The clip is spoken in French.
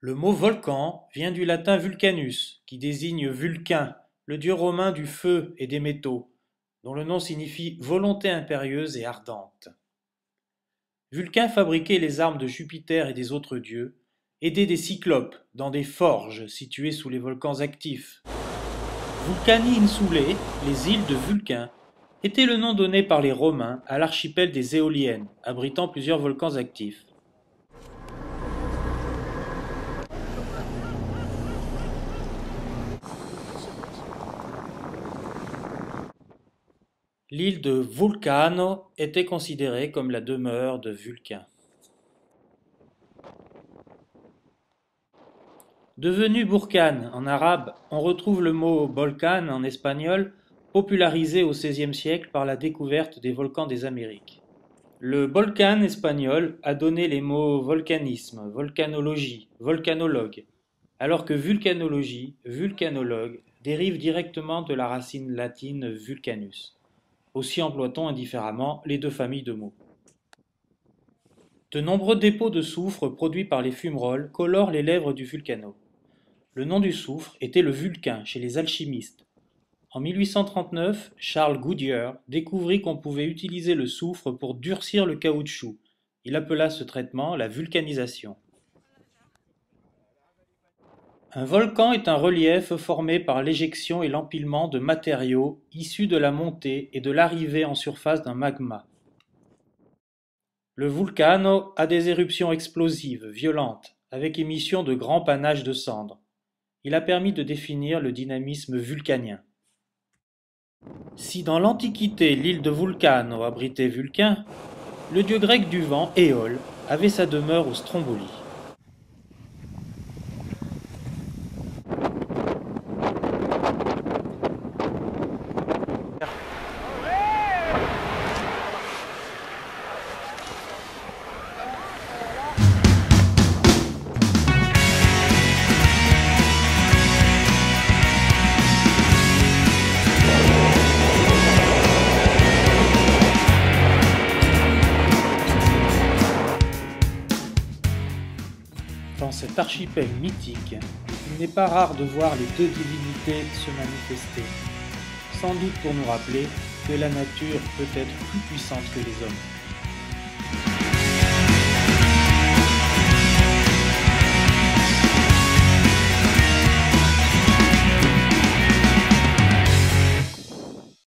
Le mot volcan vient du latin vulcanus, qui désigne Vulcain, le dieu romain du feu et des métaux, dont le nom signifie volonté impérieuse et ardente. Vulcain fabriquait les armes de Jupiter et des autres dieux, aidé des cyclopes dans des forges situées sous les volcans actifs. Vulcani Insulae, les îles de Vulcain, était le nom donné par les Romains à l'archipel des Éoliennes, abritant plusieurs volcans actifs. L'île de Vulcano était considérée comme la demeure de Vulcain. Devenu Burkan en arabe, on retrouve le mot Bolkan en espagnol, popularisé au XVIe siècle par la découverte des volcans des Amériques. Le Bolkan espagnol a donné les mots volcanisme, volcanologie, volcanologue, alors que vulcanologie, vulcanologue dérive directement de la racine latine vulcanus. Aussi emploie-t-on indifféremment les deux familles de mots. De nombreux dépôts de soufre produits par les fumerolles colorent les lèvres du vulcano. Le nom du soufre était le vulcain chez les alchimistes. En 1839, Charles Goodyear découvrit qu'on pouvait utiliser le soufre pour durcir le caoutchouc. Il appela ce traitement la vulcanisation. Un volcan est un relief formé par l'éjection et l'empilement de matériaux issus de la montée et de l'arrivée en surface d'un magma. Le vulcano a des éruptions explosives, violentes, avec émission de grands panaches de cendres. Il a permis de définir le dynamisme vulcanien. Si dans l'Antiquité l'île de Vulcano abritait Vulcain, le dieu grec du vent, Éole, avait sa demeure au Stromboli. Dans cet archipel mythique, il n'est pas rare de voir les deux divinités se manifester, sans doute pour nous rappeler que la nature peut être plus puissante que les hommes.